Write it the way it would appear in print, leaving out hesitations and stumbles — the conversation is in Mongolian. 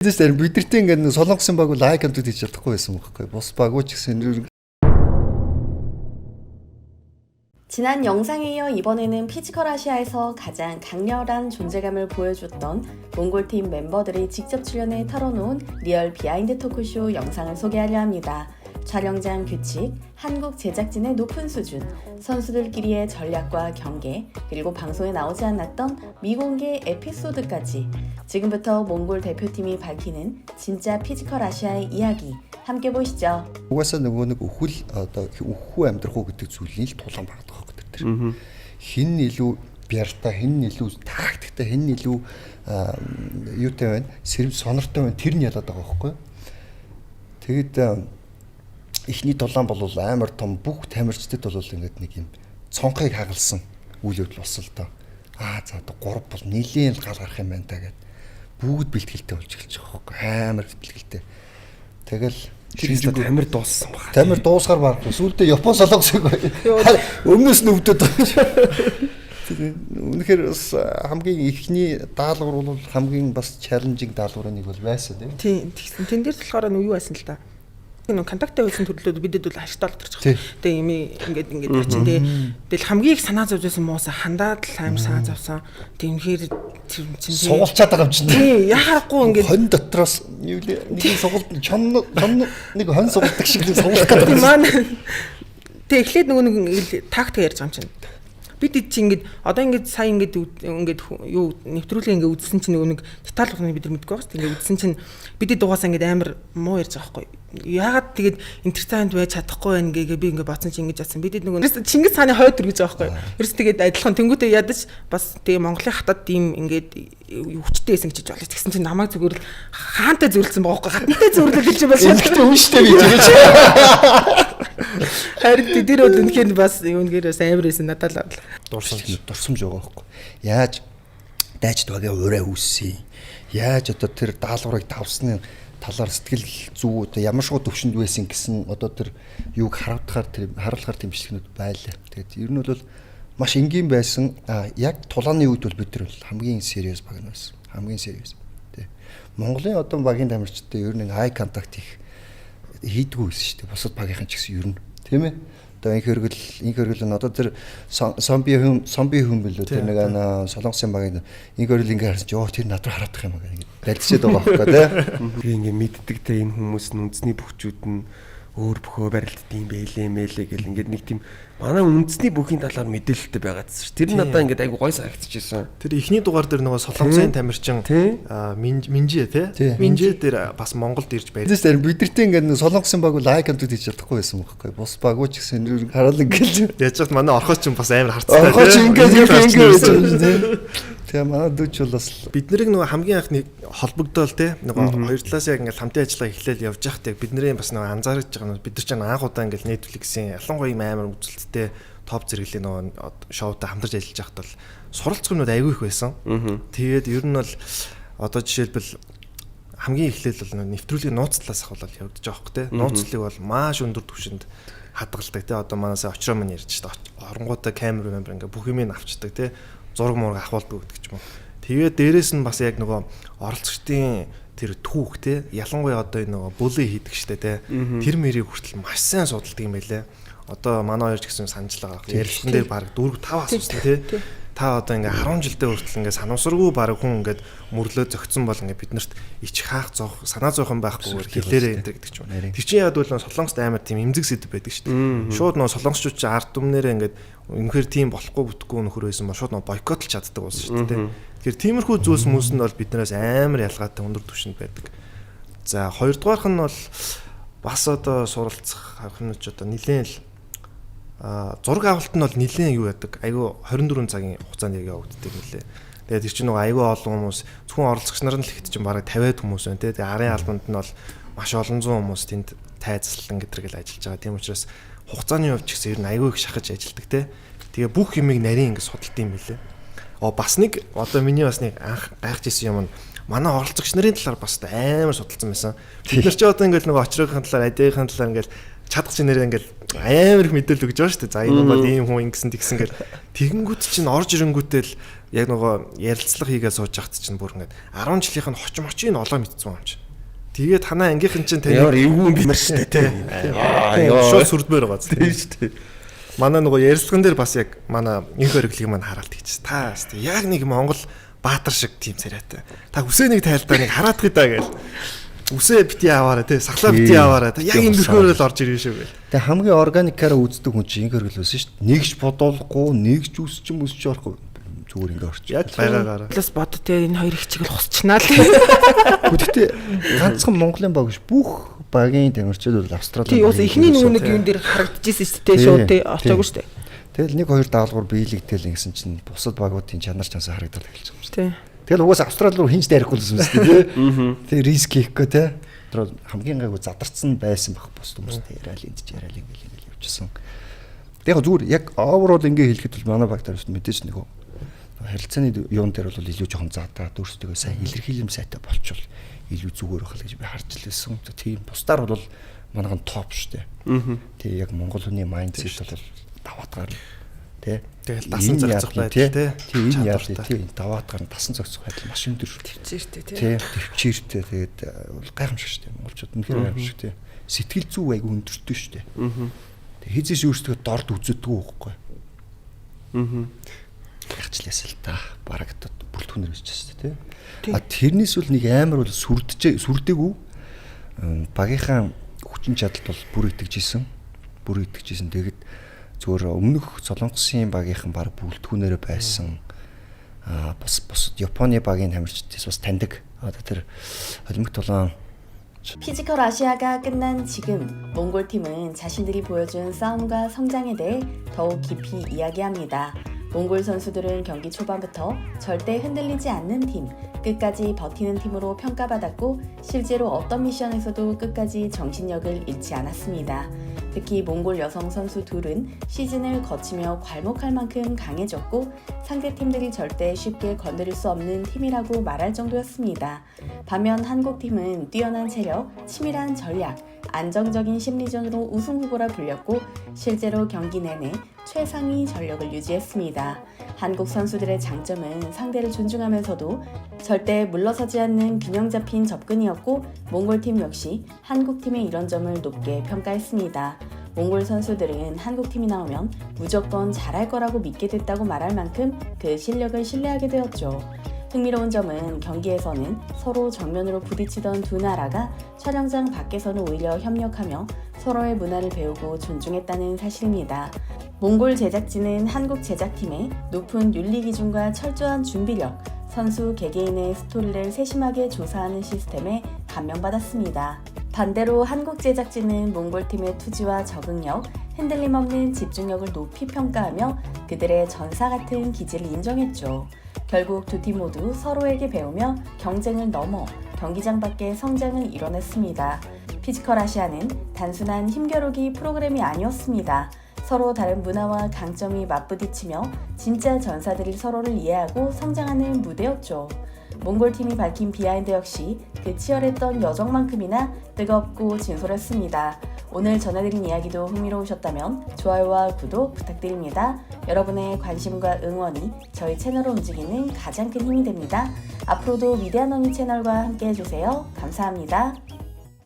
Тэсэр бидэртээ ингээд солонгосын баг лайк хамтд хийж чадахгүй байсан байхгүй. Бус багуу ч гэсэн. 지난 영상에 이어 이번에는 피지컬 아시아에서 가장 강렬한 존재감을 보여줬던 몽골팀 멤버들이 직접 출연해 털어놓은 리얼 비하인드 토크쇼 영상을 소개하려 합니다. 촬영장 규칙, 한국 제작진의 높은 수준, 선수들끼리의 전략과 경계, 그리고 방송에 나오지 않았던 미공개 에피소드까지 지금부터 몽골 대표팀이 밝히는 진짜 피지컬 아시아의 이야기 함께 보시죠. Угаасаа нөгөө нэг өхөл одоо өхөө амьдрах уу гэдэг зүйлийн л тулаан багдаг байхгүй тэр. Хин илүү бяртай, хин илүү тактиктай, хин илүү юутай байна, сэрв сонортой байна тэр нь ялаад байгаа байхгүй. Тэгэд эхний тулаан бол амар том бүх тамирчдад бол ингээд нэг юм цонхыг хагалсан үйл явдал болсон л доо. За одоо 3 бол нилийн гал гарах юм байна та гэд бүгд бэлтгэлтэй болж эхэлж байгаа байхгүй. Амар бэлтгэлтэй. Тэгэл тамир дууссан баг. Тамир дуусгаар баг. Сүүлдээ Япон солонгосыг өмнөөс нь өвдөд байгаа. Үнэхээр бас хамгийн ихний даалгавар бол хамгийн бас чаленжинг даалгаврын нэг бол байсан тийм. Тэн дээр болохоор юу байсан л да. Контакттай байсан төрлөөд бидэд бол ашигтай болторч байгаа. Тэгээ юм ингээд очин тэгэл хамгийн их санаа зовж байсан моосоо хандаад л аим санаа зовсон. Тэгмхээр чинь сугалчаад байгаа юм чинь. Тий, яхахгүй ингээд хон дотроос юу нэг сугалт чон нэг хон сугалдаг шиг сугалах гэдэг. Манай тэг эхлээд нөгөө нэг тактик ярьж байгаа юм чинь. Бид чи ингээд одоо ингээд сая ингээд юу нэвтрүүлгээ ингээд үзсэн чинь нөгөө нэг деталь ухныг бид нар мэдгүй байгаа шүү дээ. Ингээд үзсэн чинь бидэд дугаасаа ингээд амар муу ярьж байгаа байхгүй. Яагаад тэгээд интертайнд байж чадахгүй байна гээ би ингээд бацсан чи ингэж ядсан. Бидэд нөгөө Чингис хааны хойд үргэж байгаа байхгүй. Ерөөс тэгээд адилхан тэнгуүтээ ядаж бас тэгээ Монголын хатад тийм ингээд хүчтэй байсан гэж болж тэгсэн чинь намайг зүгээр л хаантай зөвлөсөн байгаа байхгүй. Хатантай зөвлөлөө гэж бас шалгахтай үнштэй би тэгэж. Харин тэр бол үнэхээр бас үнэхээр бас амар байсан надад л дурсамж байгаа байхгүй. Яаж дайчд багийн ураа үүссэн. Яаж одоо тэр даалгаврыг давсны талаар сэтгэл зүй одоо ямар шууд төвшөнд байсан гэсэн одоо тэр юуг харуулахаар тэмцлэгнүүд байлаа. Тэгээд ер нь бол маш энгийн байсан. Яг тулааны үед бол бид нар хамгийн serious баг байсан. Хамгийн serious. Тэ. Монголын одоо багийн тамирчдад ер нь eye contact хийдгүү байсан шүү дээ. Бусад багийнхан ч гэсэн ер нь тийм ээ. Одоо инх хөргөл нь одоо тэр зомби хүн билүү тэр нэг солонгосын багийн инх хөргөл ингээ харсан чи тэр над руу хараад байгаа юм аа ингээ далдчихэд байгаа байхгүй тий. Би ингээ мэддэг те энэ хүмүүс нь үндэсний бүхчүүд нь өөр бөхөө барилддаг юм байлээ мэлээ гэл ингээ нэг тийм манай үндэсний бүхийн талаар мэдээлэлтэй байгаад шүү. Тэр нь надаа ингээ айгу гой санагдчихжээ. Тэр ихний дугаар дээр нөгөө солонгосын тамирчин Минжээ тий. Минжээ дээр бас Монголд ирж байлаа. Тэсэр бидэртээ ингээ солонгосын баг лайк хамтд хийж чадахгүй байсан байхгүй. Бус багуу ч гэсэн хараал ингээ яаж ч манай орхоч ч бас амар харцтай. Орхоч ингээ тэгээ манай дүүч бол бас бид нарыг нөгөө хамгийн анхны холбогдоол те нөгөө хоёр талаас яг ингээл хамтын ажиллагаа эхлээл явж байхдаа бидний бас нөгөө анзаарч байгаа нь бид нар ч анх удаа ингээл Netflix-ийн ялангуяа юм амар үзэлттэй топ зэрэглэлийн нөгөө шоутай хамтарч ажиллаж байхад бол суралцгуунууд айгүй их байсан. Тэгээд ер нь бол одоо жишээлбэл хамгийн эхлээл бол нэвтрүүлгийн нууц талаас ахвал явагдаж байгаа хөөх те. Нууцлыг бол маш өндөр түвшинд хадгалдаг те. Одоо манайсаа очроо мань ярьж та оронгуудаа камер ингээ бүх юм авчдаг те. Зураг мураг ахвалдаг гэдэг ч юм уу. Тэгээд дээрэс нь бас яг нөгөө оролцогчдын тэр түүх те ялангуяа одоо энэ нөгөө бүлээ хийдэг штэ те тэр мэрийг хүртэл маш сайн судалдаг юм байлээ. Одоо манай хоёр ч гэсэн санджлаа гаргах. Ярилцсан дээр баг 4 5 асуусан те. Та одоо ингээ 10 жилдээ хүртэл ингээ санамсаргүй баг хүн ингээ мөрлөө зөгцсөн бол ингээ биднэрт ич хаах зовх санаа зовхон байхгүйгээр хэлээрээ энэ гэдэг ч юм. Тэр чинь яад бол солонгост амар тийм эмзэг сэдв байдаг шүү дээ. Шууд нөө солонгосчууд чи ард түмнэрээ ингээ үнэхээр тийм болохгүй бүтггүй нөхөр байсан бол шууд нөө бойкотлж чаддаг болсон шүү дээ. Тэгэхээр тиймэрхүү зүйлс хүмүүс нь бол биднээс амар ялгаатай өндөр түвшинд байдаг. За хоёрдугаарх нь бол бас одоо суралцах харахнууч одоо нэлээд зураг авалт нь бол нэлээд юу яадаг. Айгүй 24 цагийн хугацаанд яг явагддаг нэлээ. Тэгээд тэр чинь нөгөө айгүй олон хүмүүс зөвхөн оролцогч нар нь л ихтэй чинь бараг 50-аад хүмүүс байна те. Тэгээд арын албанд нь бол маш олон зуун хүмүүс тэнд тайзлан гэдэргээл ажиллаж байгаа. Тийм учраас хугацааны хувьд ч гэсэн ер нь айгүй их шахаж ажилладаг те. Тэгээ бүх юмыг нарийн ингэ судалт юм билээ. Бас нэг одоо миний бас нэг анх гайхаж ирсэн юм нь манай оролцогч нарын талаар бас амар судалсан байсан. Бид нар ч одоо ингээл нөгөө очроогийн талаар, адигийн талаар ингээл чадах чинээр ингээл амар их мэдээлэл өгж байгаа шүү дээ. За энэ бол ийм хүн ингэсэн тэгсэн гэл тэгэнгүүт чинь орж ирэнгүүтэл яг нөгөө ярилцлага хийгээ сууж хахт чинь бүр ингээд 10 жилийнх нь хочмочийг олоо мэдсэн юм чинь. Тэгээд танаа ангийнхан чинь тань Ямар эвгүй юм биш шүү дээ. шууд сүрдмээр байгаа зү. Тийм шүү дээ. Манай нөгөө ярилцлаган дээр бас яг манай инх баригдлыг маань хараалт хийчихсэн. Та яг нэг Монгол баатар шиг тийм царайтай. Та үсээ нэг тайлдаа нэг хараадах даа гээл. Үсээ бити аваараа тий сахлаа бити аваараа тий яг энэ дөрөөр л орж ирнэ шүү гээл. Тэгээ хамгийн органикаараа үздэг хүн чинь инх баригдал байсан шүү дээ. Нэгж бодоолохгүй, нэгж үсч юм өсч орохгүй зүгээр ингээ орчих. Яг байгаагаараа. Плюс бод тэгээ энэ хоёр их чиг л хусчнаа л. Гэхдээ ганцхан Монголын баг биш бүх багийн тамирчид бол Австрали. Тий, уус эхний нөгөө нэг юм дээр харагдчихсэн шүү дээ шууд тий очоогүй шүү дээ. Тэгэл 1-2 даалгавар биелэгдээл ингэсэн чинь бусад багуудын чанар чансаа харагдаад эхэлж байгаа юм шүү. Тий. Тэгэл угаас Австрали руу хинж дайрахгүй л юм шүү дээ. Тэгээ риск хийхгүй те. Тэр хамгийн гайгүй задарсан байсан байх бус хүмүүс яриал энд ч яриал ингээл явчихсан. Тэгээ зүгээр яг overall ингээ хэлэхэд бол манай баг дээр мэдээж нөгөө харилцааны юун дээр бол илүү жоохон заатаад өөрсдөө сайн илэрхийлэм сайтай болчихвол илүү зүгээр байх л гэж би харж лээсэн. Тийм бусдаар бол манайхан топ штэ. Тэгээ яг монгол хүний майндсет бол даваатгаар тий. Тэгэл дасан зохицох байдал тий. Тийм энэ яа тий даваатгаар дасан зохицох байдал маш өндөр. Төвчээртэй тий. Тий төвчээртэй тэгээд бол гайхамшиг штэ монголчууд үнэхээр гайхамшиг тий. Сэтгэл зүй айгу өндөртэй штэ. Тэг хизээс өөрсдөө дорд үзэдэггүй байхгүй. Гайхчлаас л та бараг бүрэлдэхүүнээр бичсэн тий. А тэрнээс бол нэг амар бол сүрдэггүй багийнхаа хүчин чадалт бол бүр итгэжсэн. Тэгэд зөвөр өмнөх Солонгосын багийнхан баг бүрэлдэхүүнээр байсан. Бас Японы багийн тамирчдээс бас таньдаг. Тэр холимог толон 피지컬 아시아가 끝난 지금 몽골 팀은 자신들이 보여준 싸움과 성장에 대해 더욱 깊이 이야기합니다. 몽골 선수들은 경기 초반부터 절대 흔들리지 않는 팀, 끝까지 버티는 팀으로 평가받았고 실제로 어떤 미션에서도 끝까지 정신력을 잃지 않았습니다. 특히 몽골 여성 선수 둘은 시즌을 거치며 괄목할 만큼 강해졌고 상대팀들이 절대 쉽게 건드릴 수 없는 팀이라고 말할 정도였습니다. 반면 한국팀은 뛰어난 체력, 치밀한 전략, 안정적인 심리전으로 우승 후보라 불렸고 실제로 경기 내내 최상위 전력을 유지했습니다. 한국 선수들의 장점은 상대를 존중하면서도 절대 물러서지 않는 균형 잡힌 접근이었고 몽골팀 역시 한국팀의 이런 점을 높게 평가했습니다. 몽골 선수들은 한국팀이 나오면 무조건 잘할 거라고 믿게 됐다고 말할 만큼 그 실력을 신뢰하게 되었죠. 흥미로운 점은 경기에서는 서로 정면으로 부딪히던 두 나라가 촬영장 밖에서는 오히려 협력하며 서로의 문화를 배우고 존중했다는 사실입니다. 몽골 제작진은 한국 제작팀의 높은 윤리 기준과 철저한 준비력, 선수 개개인의 스토리를 세심하게 조사하는 시스템에 감명받았습니다. 반대로 한국 제작진은 몽골팀의 투지와 적응력, 흔들림 없는 집중력을 높이 평가하며 그들의 전사 같은 기질을 인정했죠. 결국 두 팀 모두 서로에게 배우며 경쟁을 넘어 경기장 밖의 성장을 이뤄냈습니다. 피지컬 아시아는 단순한 힘겨루기 프로그램이 아니었습니다. 서로 다른 문화와 강점이 맞부딪히며 진짜 전사들이 서로를 이해하고 성장하는 무대였죠. 몽골팀이 밝힌 비하인드 역시 그 치열했던 여정만큼이나 뜨겁고 진솔했습니다. 오늘 전해드린 이야기도 흥미로우셨다면 좋아요와 구독 부탁드립니다. 여러분의 관심과 응원이 저희 채널을 움직이는 가장 큰 힘이 됩니다. 앞으로도 위대한 언니 채널과 함께 해주세요. 감사합니다.